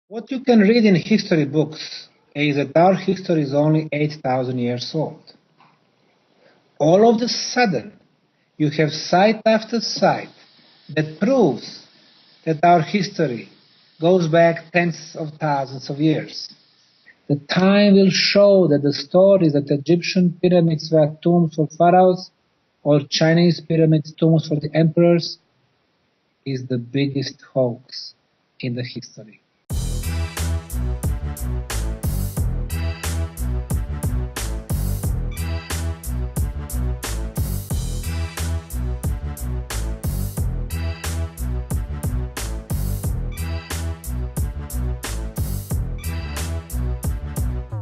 What you can read in history books is that our history is only 8,000 years old. All of a sudden, you have site after site that proves that our history goes back tens of thousands of years. The time will show that the stories that Egyptian pyramids were tombs for pharaohs or Chinese pyramids tombs for the emperors is the biggest hoax in the history.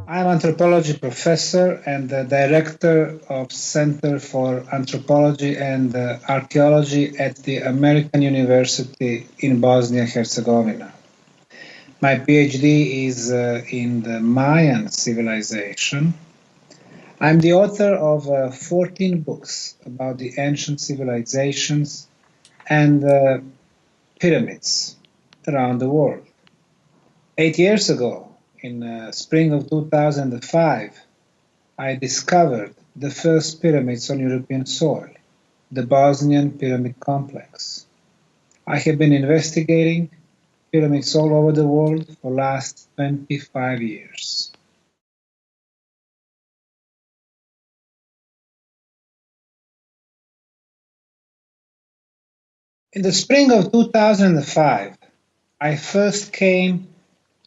I'm anthropology professor and the director of Center for Anthropology and Archaeology at the American University in Bosnia-Herzegovina. My PhD is in the Mayan civilization. I'm the author of 14 books about the ancient civilizations and pyramids around the world. 8 years ago, in spring of 2005, I discovered the first pyramids on European soil, the Bosnian Pyramid Complex. I have been investigating pyramids all over the world for the last 25 years. In the spring of 2005, I first came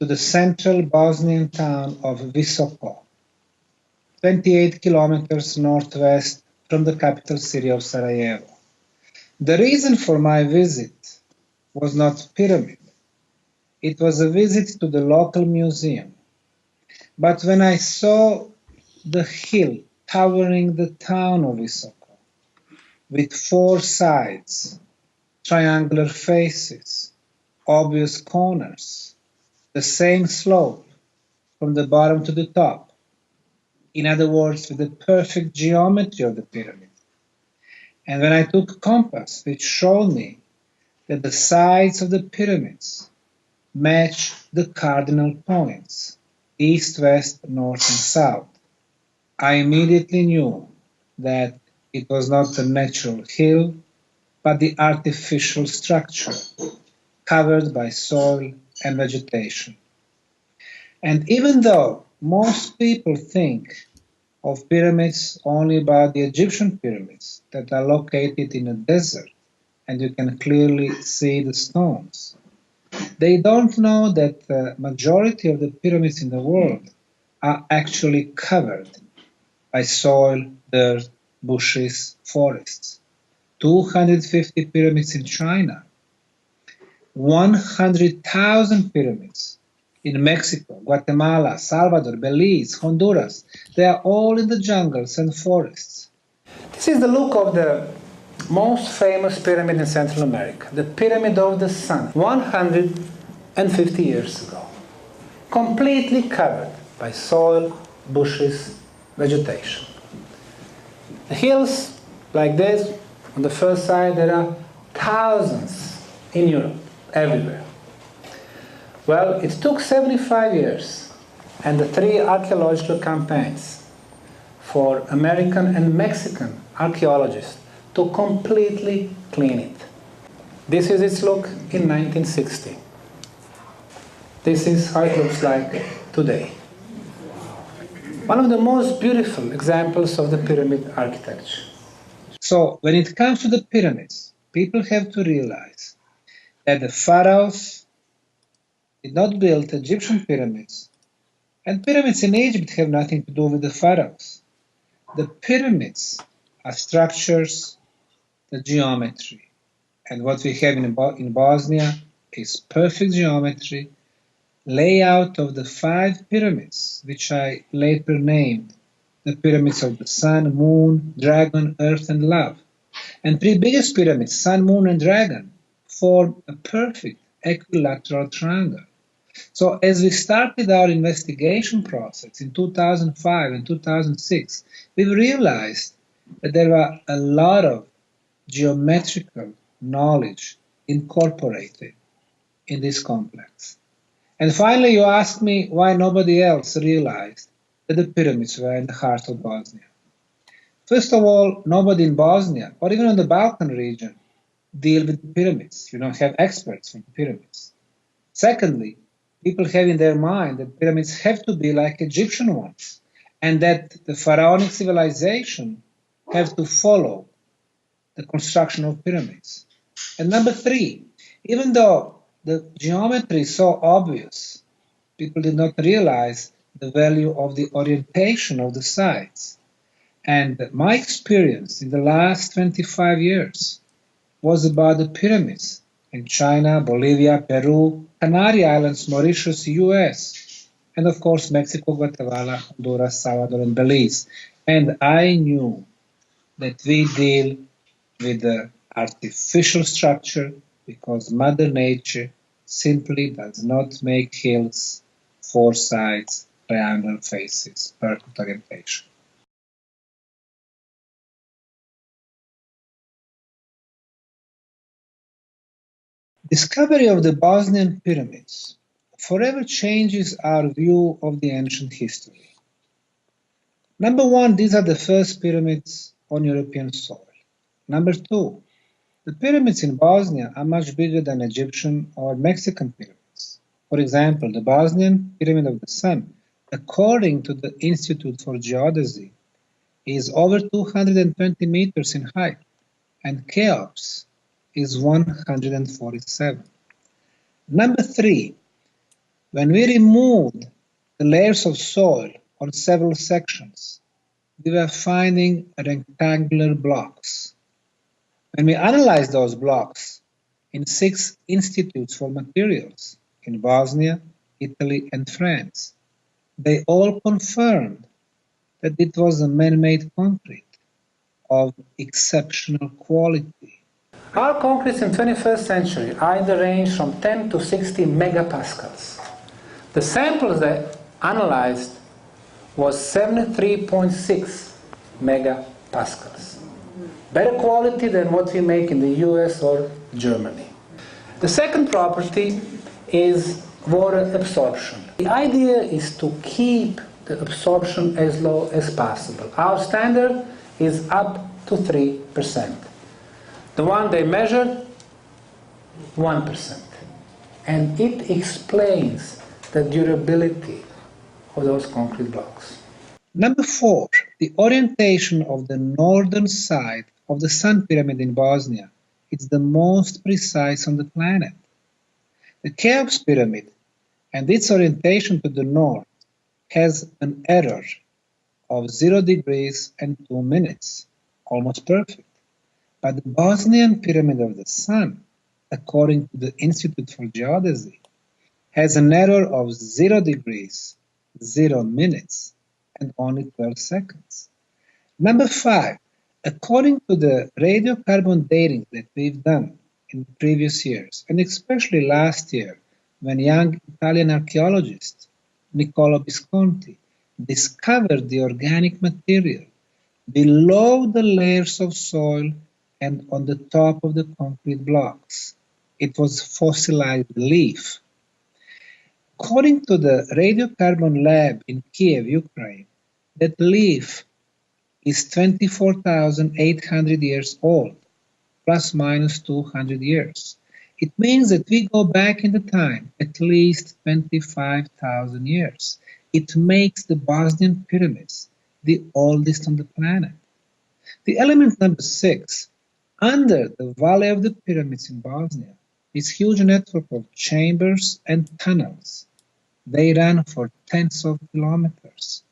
to the central Bosnian town of Visoko, 28 kilometers northwest from the capital city of Sarajevo. The reason for my visit was not pyramid. It was a visit to the local museum. But when I saw the hill towering the town of Visoko, with four sides, triangular faces, obvious corners, the same slope from the bottom to the top, in other words, with the perfect geometry of the pyramid. And when I took a compass, which showed me that the sides of the pyramids match the cardinal points, east, west, north, and south, I immediately knew that it was not a natural hill, but the artificial structure covered by soil and vegetation. And even though most people think of pyramids only by the Egyptian pyramids that are located in a desert and you can clearly see the stones. They don't know that the majority of the pyramids in the world are actually covered by soil, dirt, bushes, forests. 250 pyramids in China, 100,000 pyramids in Mexico, Guatemala, Salvador, Belize, Honduras. They are all in the jungles and forests. This is the look of the most famous pyramid in Central America, the Pyramid of the Sun, 150 years ago. Completely covered by soil, bushes, vegetation. The hills, like this, on the first side, there are thousands in Europe, everywhere. Well, it took 75 years and the 3 archaeological campaigns for American and Mexican archaeologists to completely clean it. This is its look in 1960. This is how it looks like today. One of the most beautiful examples of the pyramid architecture. So, when it comes to the pyramids, people have to realize that the pharaohs did not build Egyptian pyramids, and pyramids in Egypt have nothing to do with the pharaohs. The pyramids are structures, the geometry, and what we have in Bosnia is perfect geometry, layout of the 5 pyramids, which I later named the pyramids of the Sun, Moon, Dragon, Earth, and Love. And 3 biggest pyramids, Sun, Moon, and Dragon, form a perfect equilateral triangle. So as we started our investigation process in 2005 and 2006, we realized that there were a lot of geometrical knowledge incorporated in this complex. And finally, you ask me why nobody else realized that the pyramids were in the heart of Bosnia. First of all, nobody in Bosnia, or even in the Balkan region, deal with the pyramids. You don't have experts for the pyramids. Secondly, people have in their mind that pyramids have to be like Egyptian ones, and that the pharaonic civilization have to follow the construction of pyramids. And number three, even though the geometry is so obvious, people did not realize the value of the orientation of the sites. And my experience in the last 25 years was about the pyramids in China, Bolivia, Peru, Canary Islands, Mauritius, US, and of course Mexico, Guatemala, Honduras, Salvador, and Belize. And I knew that we deal with the artificial structure because Mother Nature simply does not make hills, four sides, triangle faces, perfect orientation. Discovery of the Bosnian pyramids forever changes our view of the ancient history. Number one, these are the first pyramids on European soil. Number two, the pyramids in Bosnia are much bigger than Egyptian or Mexican pyramids. For example, the Bosnian Pyramid of the Sun, according to the Institute for Geodesy, is over 220 meters in height, and Cheops is 147. Number three, when we removed the layers of soil on several sections, we were finding rectangular blocks. When we analyzed those blocks in 6 institutes for materials in Bosnia, Italy, and France, they all confirmed that it was a man-made concrete of exceptional quality. Our concretes in the 21st century are in the range from 10 to 60 megapascals. The samples that analyzed was 73.6 megapascals. Better quality than what we make in the US or Germany. The second property is water absorption. The idea is to keep the absorption as low as possible. Our standard is up to 3%. The one they measured, 1%. And it explains the durability of those concrete blocks. Number four, the orientation of the northern side of the Sun Pyramid in Bosnia is the most precise on the planet. The Cheops Pyramid and its orientation to the north has an error of 0 degrees and 2 minutes, almost perfect. But the Bosnian Pyramid of the Sun, according to the Institute for Geodesy, has an error of 0 degrees, 0 minutes, and only 12 seconds. Number five, according to the radiocarbon dating that we've done in previous years, and especially last year, when young Italian archaeologist Niccolo Visconti discovered the organic material below the layers of soil and on the top of the concrete blocks. It was fossilized leaf. According to the radiocarbon lab in Kiev, Ukraine, that leaf is 24,800 years old, plus minus 200 years. It means that we go back in the time at least 25,000 years. It makes the Bosnian pyramids the oldest on the planet. The element number six, under the Valley of the Pyramids in Bosnia, is huge network of chambers and tunnels. They run for tens of kilometers.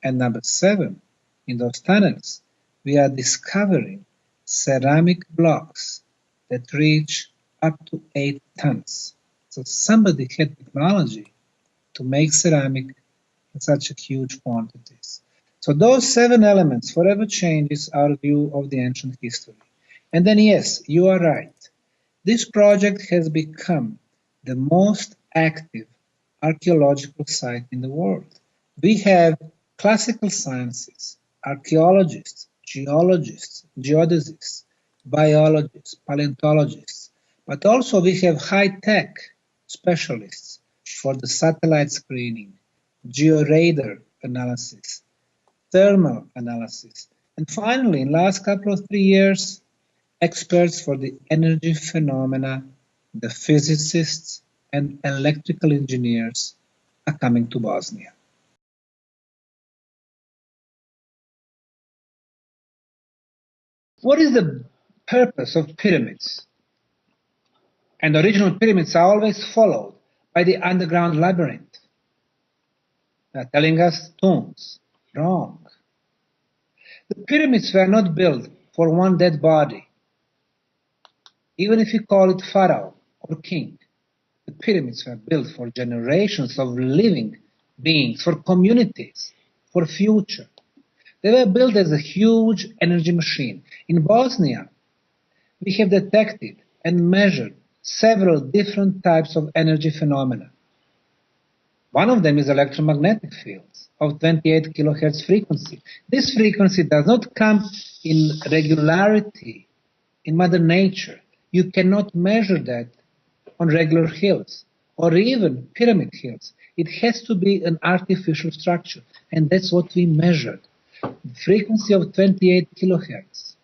And number seven, in those tunnels, we are discovering ceramic blocks that reach up to 8 tons. So somebody had technology to make ceramic in such huge quantities. So those 7 elements forever changes our view of the ancient history. And then yes, you are right. This project has become the most active archaeological site in the world. We have classical sciences, archaeologists, geologists, geodesists, biologists, paleontologists, but also we have high-tech specialists for the satellite screening, georadar analysis, thermal analysis, and finally, in the last couple of 3 years, experts for the energy phenomena, the physicists and electrical engineers are coming to Bosnia. What is the purpose of pyramids? And the original pyramids are always followed by the underground labyrinth. They are telling us tombs. Wrong. The pyramids were not built for one dead body. Even if you call it pharaoh or king, the pyramids were built for generations of living beings, for communities, for future. They were built as a huge energy machine. In Bosnia, we have detected and measured several different types of energy phenomena. One of them is electromagnetic fields of 28 kilohertz frequency. This frequency does not come in regularity in Mother Nature. You cannot measure that on regular hills or even pyramid hills. It has to be an artificial structure, and that's what we measured. The frequency of 28 kilohertz.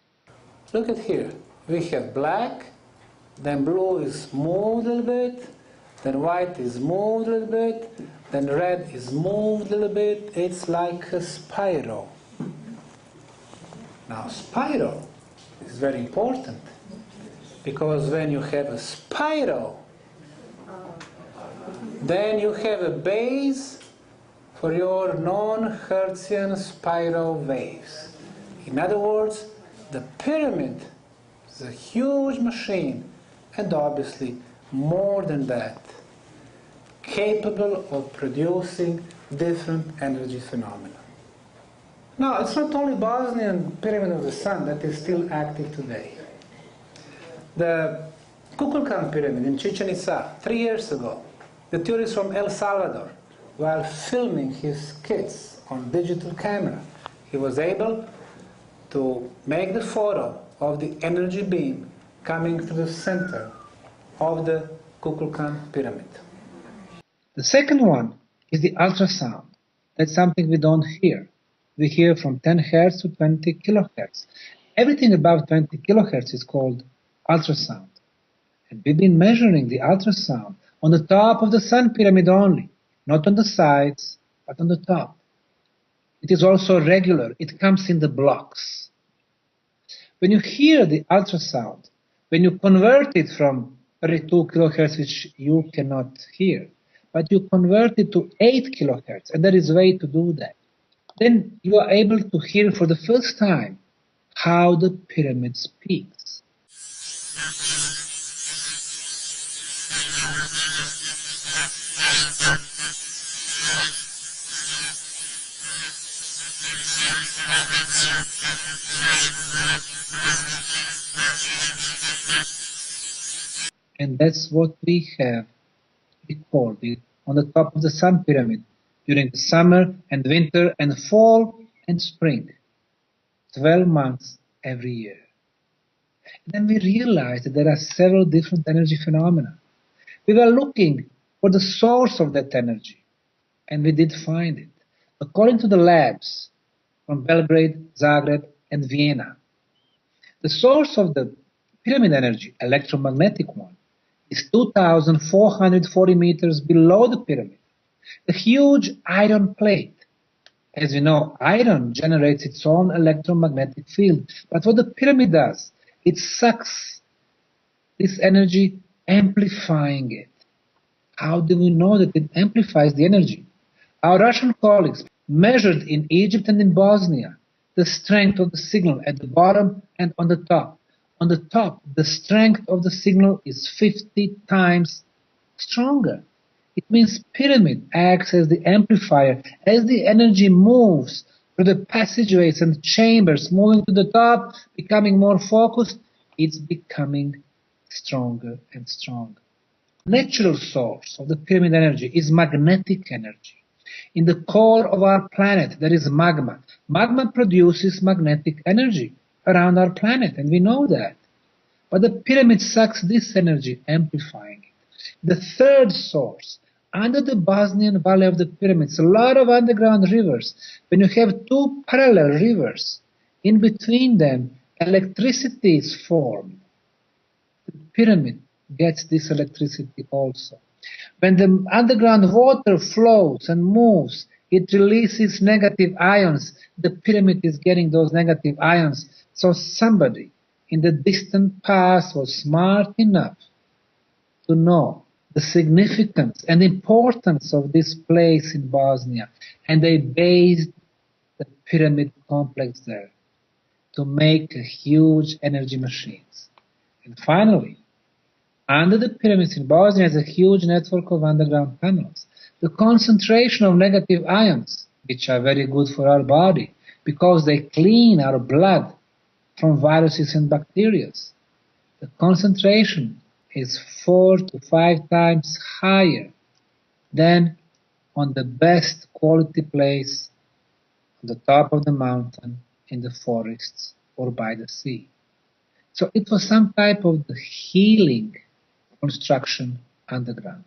Look at here. We have black, then blue is moved a little bit, then white is moved a little bit, then red is moved a little bit. It's like a spiral. Now, spiral is very important because when you have a spiral, then you have a base for your non-Hertzian spiral waves. In other words, the pyramid is a huge machine, and obviously more than that, capable of producing different energy phenomena. Now, it's not only Bosnian Pyramid of the Sun that is still active today. The Kukulkan Pyramid in Chichen Itza, 3 years ago, the tourist from El Salvador, while filming his kids on digital camera, he was able to make the photo of the energy beam coming to the center of the Kukulkan Pyramid. The second one is the ultrasound. That's something we don't hear. We hear from 10 Hz to 20 kilohertz. Everything above 20 kilohertz is called ultrasound. And we've been measuring the ultrasound on the top of the Sun Pyramid only, not on the sides, but on the top. It is also regular. It comes in the blocks. When you hear the ultrasound, when you convert it from 32 kilohertz, which you cannot hear, but you convert it to 8 kilohertz, and there is a way to do that, then you are able to hear for the first time how the pyramid speaks. And that's what we have recorded on the top of the Sun Pyramid during the summer and winter and fall and spring, 12 months every year. And then we realized that there are several different energy phenomena. We were looking for the source of that energy, and we did find it. According to the labs from Belgrade, Zagreb, and Vienna, the source of the pyramid energy, electromagnetic one, is 2,440 meters below the pyramid. The huge iron plate. As you know, iron generates its own electromagnetic field. But what the pyramid does, it sucks this energy, amplifying it. How do we know that it amplifies the energy? Our Russian colleagues measured in Egypt and in Bosnia the strength of the signal at the bottom and on the top. On the top, the strength of the signal is 50 times stronger. It means pyramid acts as the amplifier. As the energy moves through the passageways and chambers, moving to the top, becoming more focused, it's becoming stronger and stronger. Natural source of the pyramid energy is magnetic energy. In the core of our planet, there is magma. Magma produces magnetic energy around our planet, and we know that. But the pyramid sucks this energy, amplifying it. The third source, under the Bosnian Valley of the Pyramids, a lot of underground rivers. When you have two parallel rivers, in between them, electricity is formed. The pyramid gets this electricity also. When the underground water flows and moves, it releases negative ions. The pyramid is getting those negative ions. So somebody in the distant past was smart enough to know the significance and importance of this place in Bosnia, and they based the pyramid complex there to make huge energy machines. And finally, under the pyramids in Bosnia is a huge network of underground tunnels. The concentration of negative ions, which are very good for our body because they clean our blood from viruses and bacteria. The concentration is 4 to 5 times higher than on the best quality place on the top of the mountain, in the forests, or by the sea. So it was some type of the healing construction underground.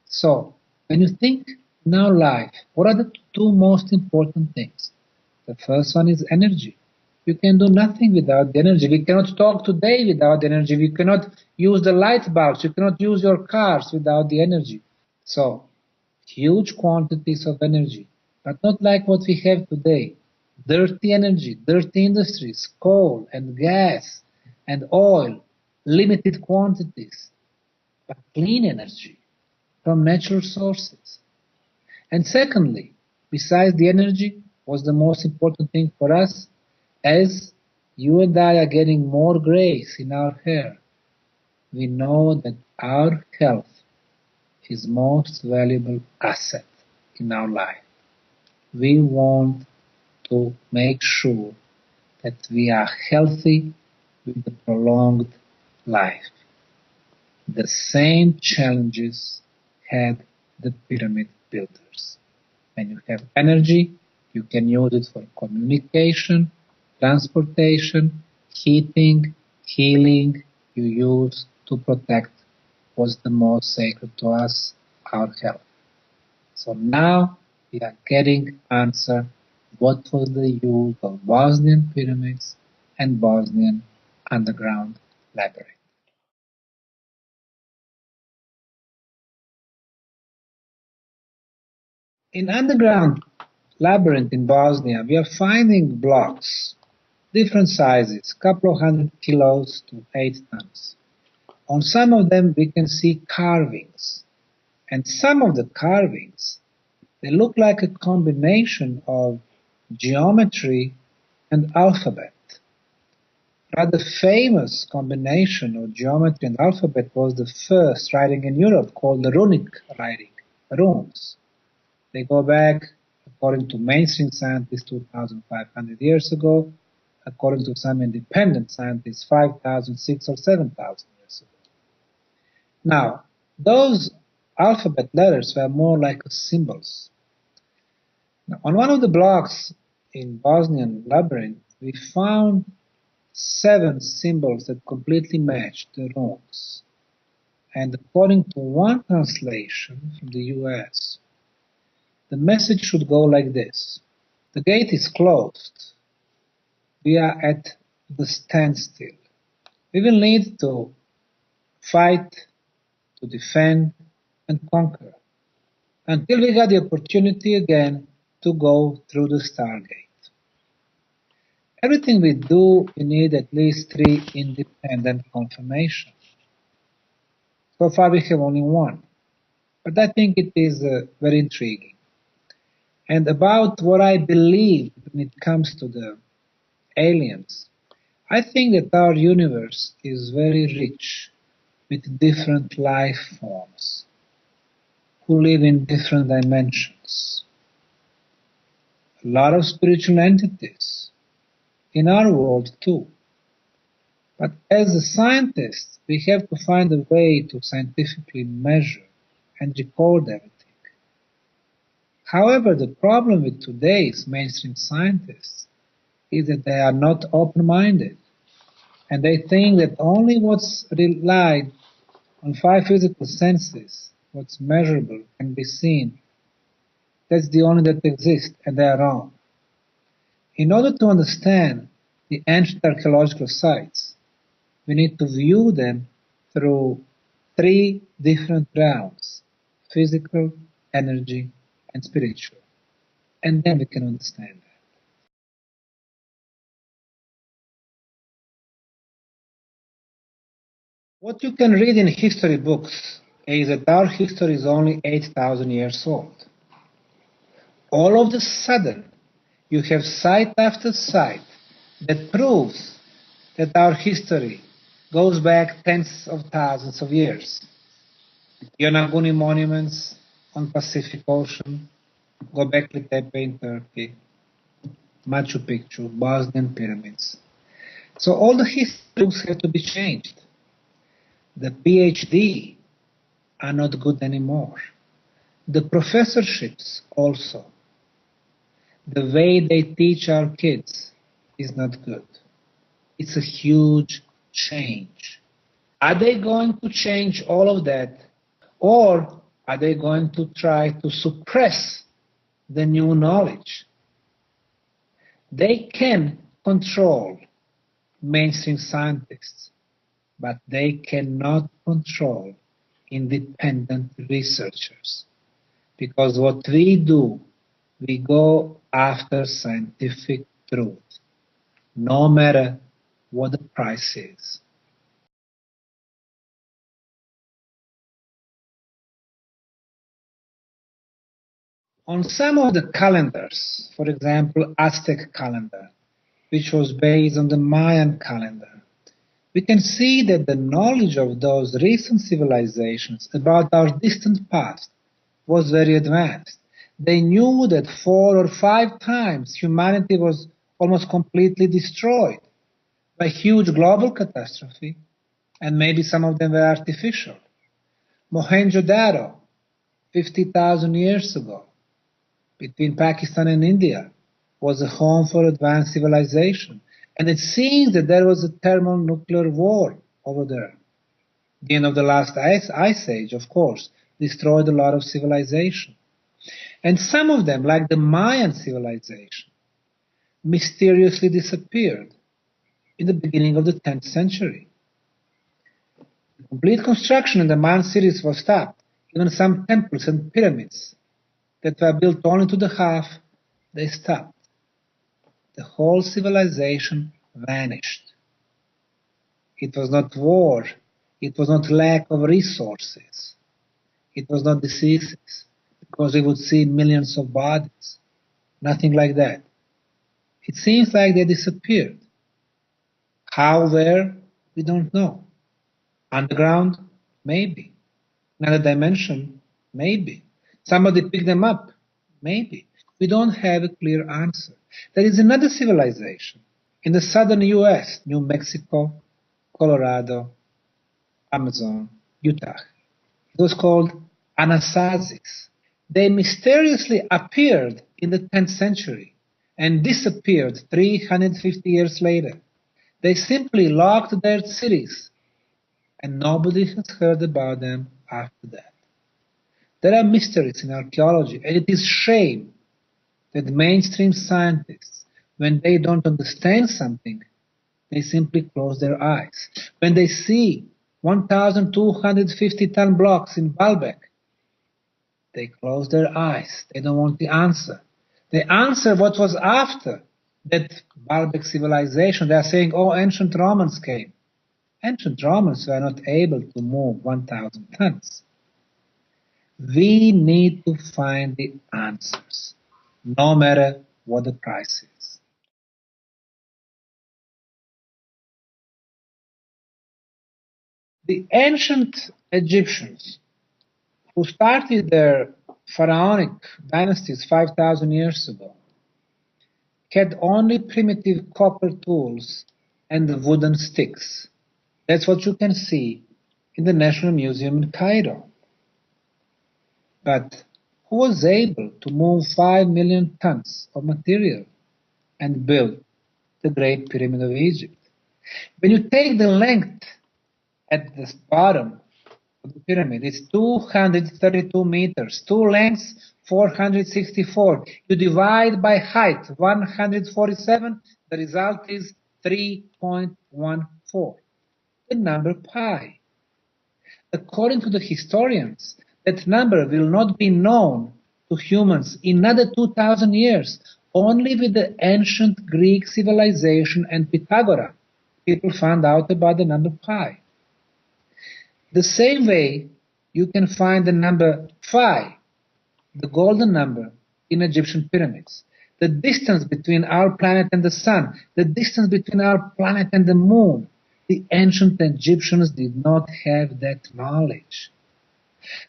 So when you think in our life, what are the two most important things? The first one is energy. You can do nothing without the energy. We cannot talk today without energy. We cannot use the light bulbs. You cannot use your cars without the energy. So, huge quantities of energy, but not like what we have today. Dirty energy, dirty industries, coal and gas and oil, limited quantities, but clean energy from natural sources. And secondly, besides the energy, what's the most important thing for us? As you and I are getting more grays in our hair, we know that our health is most valuable asset in our life. We want to make sure that we are healthy with a prolonged life. The same challenges had the pyramid builders. When you have energy, you can use it for communication, transportation, heating, healing. You use to protect what's the most sacred to us, our health. So now we are getting answer what was the use of Bosnian pyramids and Bosnian underground labyrinth. In underground labyrinth in Bosnia, we are finding blocks, different sizes, couple of 100 kilos to 8 tons. On some of them we can see carvings, and some of the carvings, they look like a combination of geometry and alphabet. Rather famous combination of geometry and alphabet was the first writing in Europe called the runic writing, runes. They go back, according to mainstream scientists, 2,500 years ago, according to some independent scientists, 5,000, 6,000 or 7,000 years ago. Now, those alphabet letters were more like symbols. Now, on one of the blocks in Bosnian labyrinth, we found 7 symbols that completely matched the runes. And according to one translation from the US, the message should go like this: the gate is closed. We are at the standstill. We will need to fight, to defend, and conquer until we get the opportunity again to go through the Stargate. Everything we do, we need at least 3 independent confirmations. So far we have only one, but I think it is very intriguing. And about what I believe when it comes to the aliens, I think that our universe is very rich with different life forms who live in different dimensions. A lot of spiritual entities in our world too. But as a scientist, we have to find a way to scientifically measure and record everything. However, the problem with today's mainstream scientists is that they are not open-minded, and they think that only what's relied on 5 physical senses, what's measurable can be seen. That's the only that exists, and they are wrong. In order to understand the ancient archaeological sites, we need to view them through three different realms: physical, energy, and spiritual. And then we can understand that. What you can read in history books is that our history is only 8,000 years old. All of a sudden, you have site after site that proves that our history goes back tens of thousands of years. Yonaguni monuments on Pacific Ocean, Göbekli Tepe in Turkey, Machu Picchu, Bosnian pyramids. So all the history books have to be changed. The PhD are not good anymore. The professorships also. The way they teach our kids is not good. It's a huge change. Are they going to change all of that, or are they going to try to suppress the new knowledge? They can control mainstream scientists, but they cannot control independent researchers. Because what we do, we go after scientific truth, no matter what the price is. On some of the calendars, for example, Aztec calendar, which was based on the Mayan calendar, we can see that the knowledge of those recent civilizations about our distant past was very advanced. They knew that 4 or 5 times humanity was almost completely destroyed by huge global catastrophe, and maybe some of them were artificial. Mohenjo-daro, 50,000 years ago, between Pakistan and India, was a home for advanced civilization. And it seems that there was a thermonuclear war over there. The end of the last ice age, of course, destroyed a lot of civilization. And some of them, like the Mayan civilization, mysteriously disappeared in the beginning of the 10th century. The complete construction in the Mayan cities was stopped. Even some temples and pyramids that were built only to the half, they stopped. The whole civilization vanished. It was not war. It was not lack of resources. It was not diseases, because we would see millions of bodies. Nothing like that. It seems like they disappeared. How, where, we don't know. Underground? Maybe. Another dimension? Maybe. Somebody picked them up? Maybe. We don't have a clear answer. There is another civilization in the southern US, New Mexico, Colorado, Amazon, Utah. It was called Anasazis. They mysteriously appeared in the 10th century and disappeared 350 years later. They simply locked their cities, and nobody has heard about them after that. There are mysteries in archaeology, and it is shame that mainstream scientists, when they don't understand something, they simply close their eyes. When they see 1,250-ton blocks in Baalbek, they close their eyes. They don't want the answer. They answer what was after that Baalbek civilization. They are saying, oh, ancient Romans came. Ancient Romans were not able to move 1,000 tons. We need to find the answers, no matter what the price is. The ancient Egyptians, who started their pharaonic dynasties 5,000 years ago, had only primitive copper tools and wooden sticks. That's what you can see in the National Museum in Cairo. But who was able to move 5 million tons of material and build the Great Pyramid of Egypt? When you take the length at the bottom of the pyramid is 232 meters. Two lengths, 464. You divide by height, 147. The result is 3.14. The number pi. According to the historians, that number will not be known to humans in another 2,000 years. Only with the ancient Greek civilization and Pythagoras, people found out about the number pi. The same way you can find the number phi, the golden number, in Egyptian pyramids. The distance between our planet and the sun, the distance between our planet and the moon. The ancient Egyptians did not have that knowledge.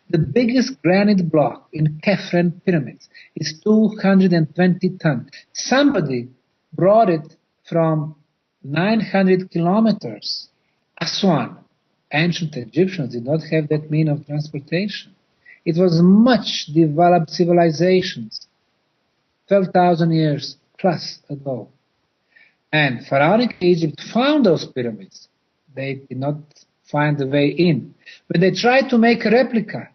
The biggest granite block in Khafre pyramids is 220 tons. Somebody brought it from 900 kilometers. Aswan. Ancient Egyptians did not have that mean of transportation. It was much developed civilizations, 12,000 years plus ago. And Pharaonic Egypt found those pyramids. They did not find the way in. When they tried to make a replica,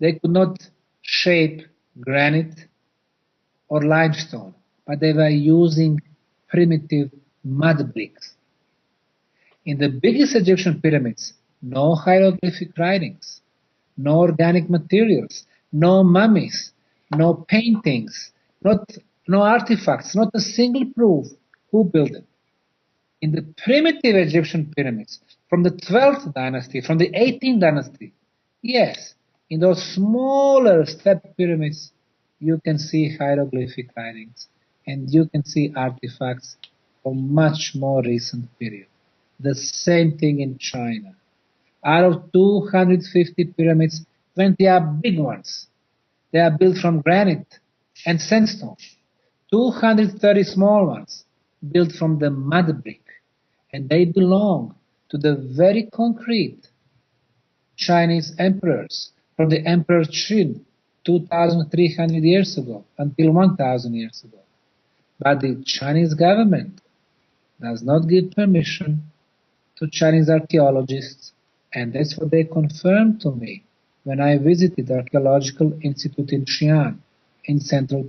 they could not shape granite or limestone, but they were using primitive mud bricks. In the biggest Egyptian pyramids, no hieroglyphic writings, no organic materials, no mummies, no paintings, no artifacts, not a single proof who built it. In the primitive Egyptian pyramids, from the 12th dynasty, from the 18th dynasty, yes, in those smaller step pyramids, you can see hieroglyphic writings and you can see artifacts from much more recent period. The same thing in China. Out of 250 pyramids, 20 are big ones. They are built from granite and sandstone. 230 small ones built from the mud brick. And they belong to the very concrete Chinese emperors, from the Emperor Qin 2,300 years ago until 1,000 years ago. But the Chinese government does not give permission to Chinese archaeologists, and that's what they confirmed to me when I visited the Archaeological Institute in Xi'an, in central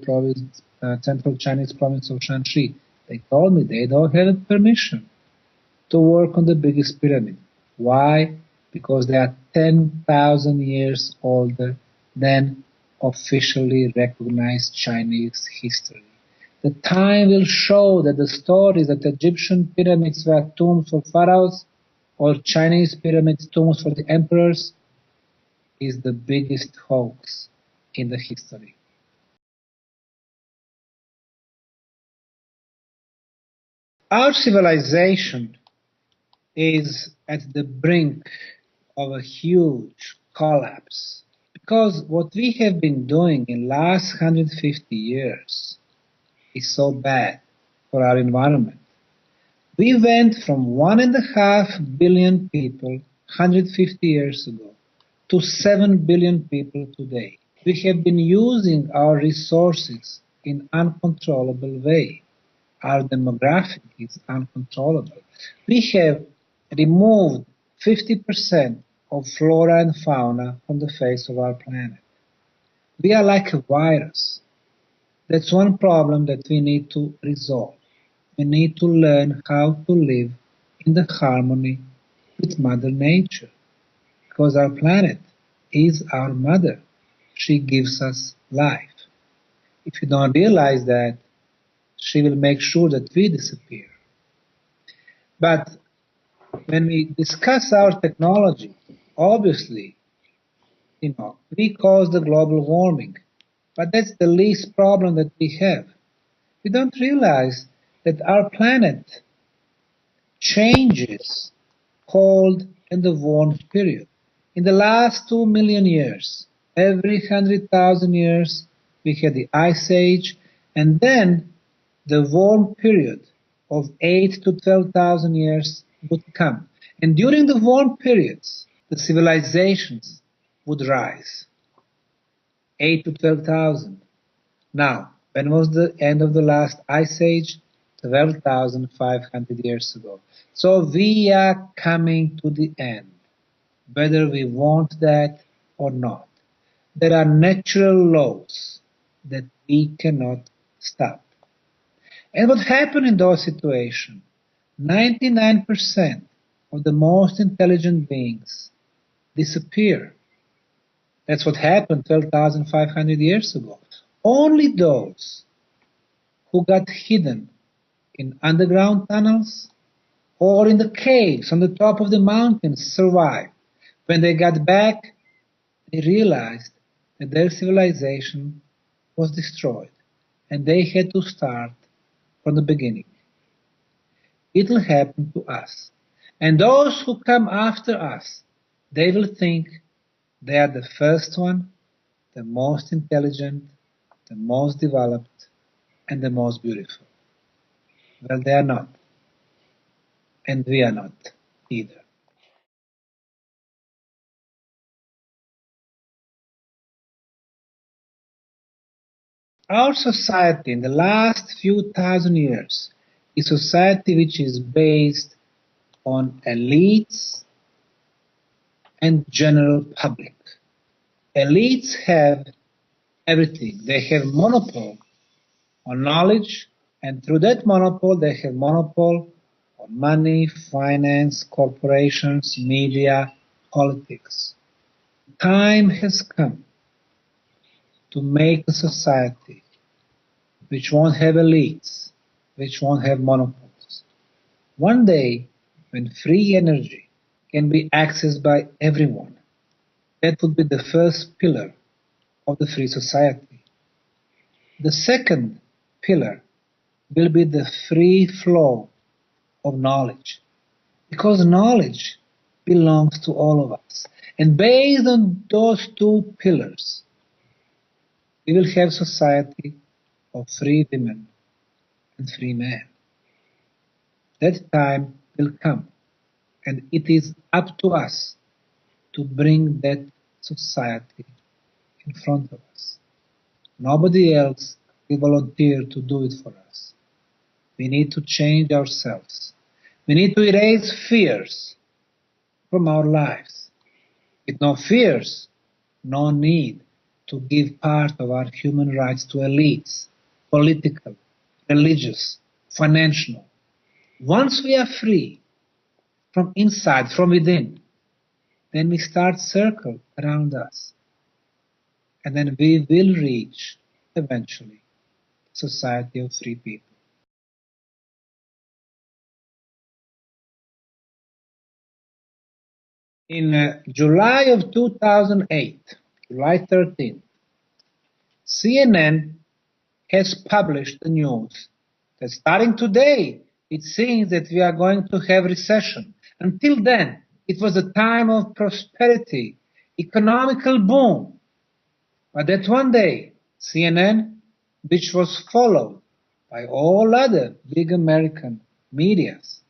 Chinese province of Shanxi. They told me they don't have permission to work on the biggest pyramid. Why? Because they are 10,000 years older than officially recognized Chinese history. The time will show that the stories that Egyptian pyramids were tombs for pharaohs or Chinese pyramids tombs for the emperors is the biggest hoax in the history. Our civilization is at the brink of a huge collapse because what we have been doing in the last 150 years is so bad for our environment. We went from 1.5 billion people 150 years ago to 7 billion people today. We have been using our resources in uncontrollable way. Our demographic is uncontrollable. We have removed 50% of flora and fauna from the face of our planet. We are like a virus. That's one problem that we need to resolve. We need to learn how to live in the harmony with Mother Nature, because our planet is our mother. She gives us life. If you don't realize that, she will make sure that we disappear. But when we discuss our technology, obviously, we cause the global warming, but that's the least problem that we have. We don't realize that our planet changes cold and the warm period. In the last 2 million years, every 100,000 years, we had the Ice Age, and then the warm period of 8 to 12,000 years would come. And during the warm periods, the civilizations would rise. 8 to 12,000. Now, when was the end of the last Ice Age? 12,500 years ago. So we are coming to the end. whether we want that or not. There are natural laws that we cannot stop. And what happened in those situations? 99% of the most intelligent beings disappear. That's what happened 12,500 years ago. Only those who got hidden in underground tunnels or in the caves on the top of the mountains survived. When they got back, they realized that their civilization was destroyed and they had to start from the beginning. It will happen to us. And those who come after us, they will think they are the first one, the most intelligent, the most developed, and the most beautiful. Well, they are not. And we are not either. Our society in the last few thousand years is a society which is based on elites and general public. Elites have everything. They have monopol on knowledge, and through that monopol they have monopol on money, finance, corporations, media, politics. Time has come to make a society which won't have elites, which won't have monopols. One day, when free energy can be accessed by everyone, that would be the first pillar of the free society. The second pillar will be the free flow of knowledge, because knowledge belongs to all of us. And based on those two pillars, we will have society of free women and free men. That time will come, and it is up to us to bring that society in front of us. Nobody else will volunteer to do it for us. We need to change ourselves. We need to erase fears from our lives. With no fears, no need to give part of our human rights to elites, political, religious, financial. Once we are free from inside, from within, then we start circle around us. And then we will reach, eventually, society of free people. In July of 2008, July 13th, CNN has published the news that starting today, it seems that we are going to have recession. Until then, it was a time of prosperity, economical boom. But that one day, CNN, which was followed by all other big American medias,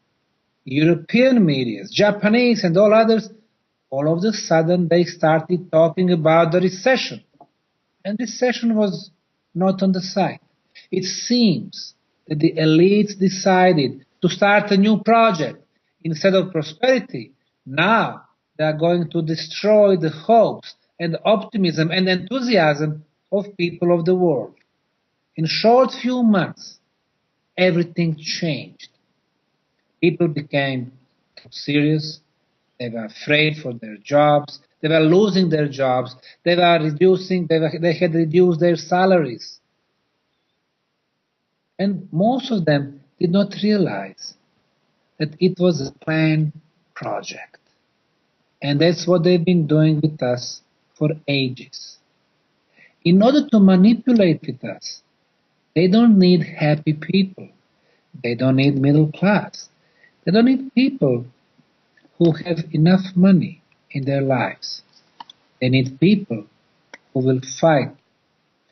European medias, Japanese and all others, all of a sudden they started talking about the recession. And recession was not on the side. It seems that the elites decided to start a new project. Instead of prosperity, now they are going to destroy the hopes and optimism and enthusiasm of people of the world. In short few months, everything changed. People became serious. They were afraid for their jobs. They were losing their jobs. They had reduced their salaries. And most of them did not realize that it was a planned project. And that's what they've been doing with us for ages. In order to manipulate with us, they don't need happy people. They don't need middle class. They don't need people who have enough money in their lives. They need people who will fight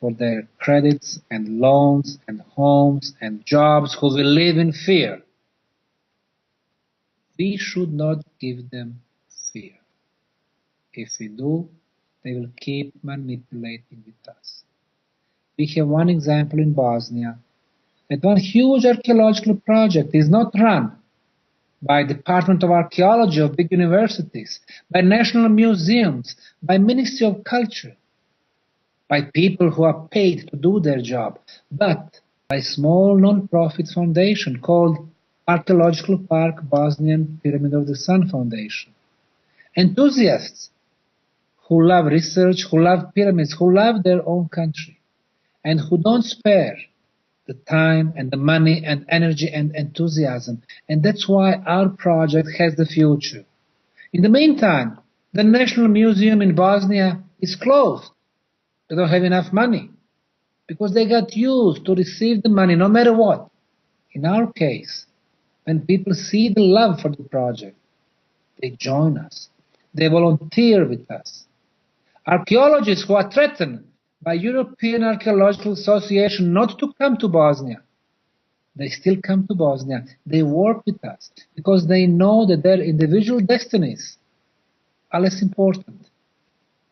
for their credits and loans and homes and jobs, who will live in fear. We should not give them fear. If we do, they will keep manipulating with us. We have one example in Bosnia, that one huge archaeological project is not run by Department of Archaeology of big universities, by national museums, by Ministry of Culture, by people who are paid to do their job, but by a small non-profit foundation called Archaeological Park Bosnian Pyramid of the Sun Foundation. Enthusiasts who love research, who love pyramids, who love their own country, and who don't spare the time and the money and energy and enthusiasm. And that's why our project has the future. In the meantime, the National Museum in Bosnia is closed. They don't have enough money because they got used to receive the money no matter what. In our case, when people see the love for the project, they join us. They volunteer with us. Archaeologists who are threatened by European Archaeological Association not to come to Bosnia, they still come to Bosnia. They work with us because they know that their individual destinies are less important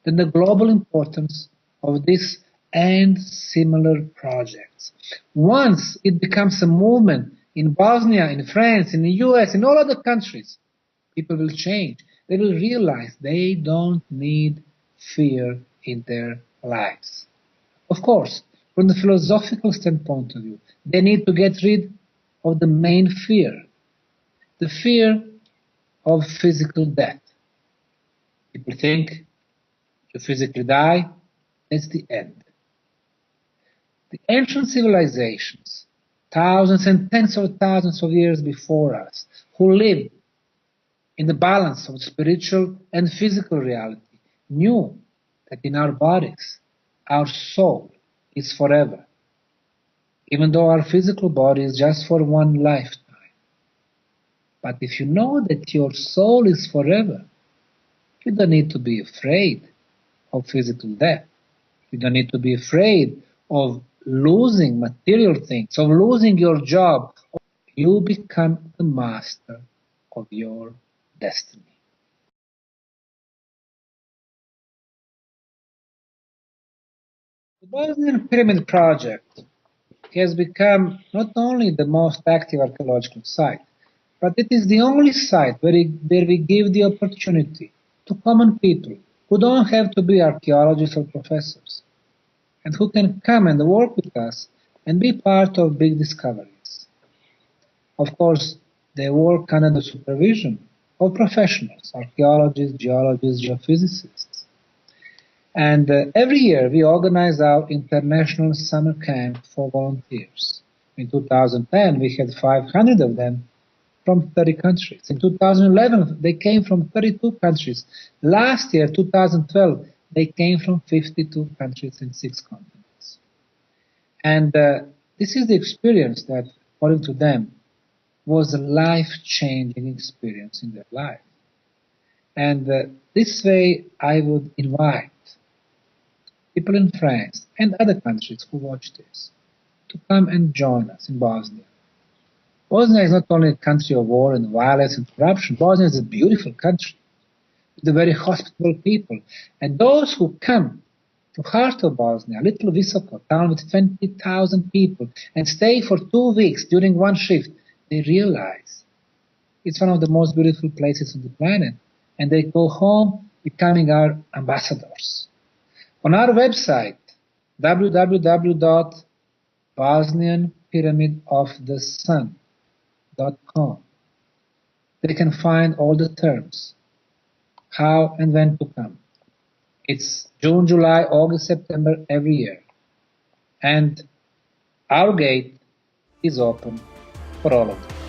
than the global importance of this and similar projects. Once it becomes a movement in Bosnia, in France, in the US, in all other countries, people will change. They will realize they don't need fear in their lives. Of course, from the philosophical standpoint of view, they need to get rid of the main fear, the fear of physical death. People think you physically die, that's the end. The ancient civilizations, thousands and tens of thousands of years before us, who lived in the balance of spiritual and physical reality, knew that in our bodies, our soul is forever, even though our physical body is just for one lifetime. But if you know that your soul is forever, you don't need to be afraid of physical death. You don't need to be afraid of losing material things, of losing your job. You become the master of your destiny. The Bosnian Pyramid Project has become not only the most active archaeological site, but it is the only site where we give the opportunity to common people who don't have to be archaeologists or professors, and who can come and work with us and be part of big discoveries. Of course, they work under the supervision of professionals, archaeologists, geologists, geophysicists. And every year we organize our international summer camp for volunteers. In 2010 we had 500 of them from 30 countries. In 2011 they came from 32 countries. Last year, 2012, they came from 52 countries in 6 continents. And this is the experience that, according to them, was a life-changing experience in their life. And this way I would invite people in France and other countries who watch this to come and join us in Bosnia. Bosnia is not only a country of war and violence and corruption. Bosnia is a beautiful country with a very hospitable people. And those who come to heart of Bosnia, little Visoko, town with 20,000 people, and stay for 2 weeks during one shift, they realize it's one of the most beautiful places on the planet. And they go home becoming our ambassadors. On our website, www.bosnianpyramidofthesun.com, they can find all the terms, how and when to come. It's June, July, August, September every year. And our gate is open for all of them.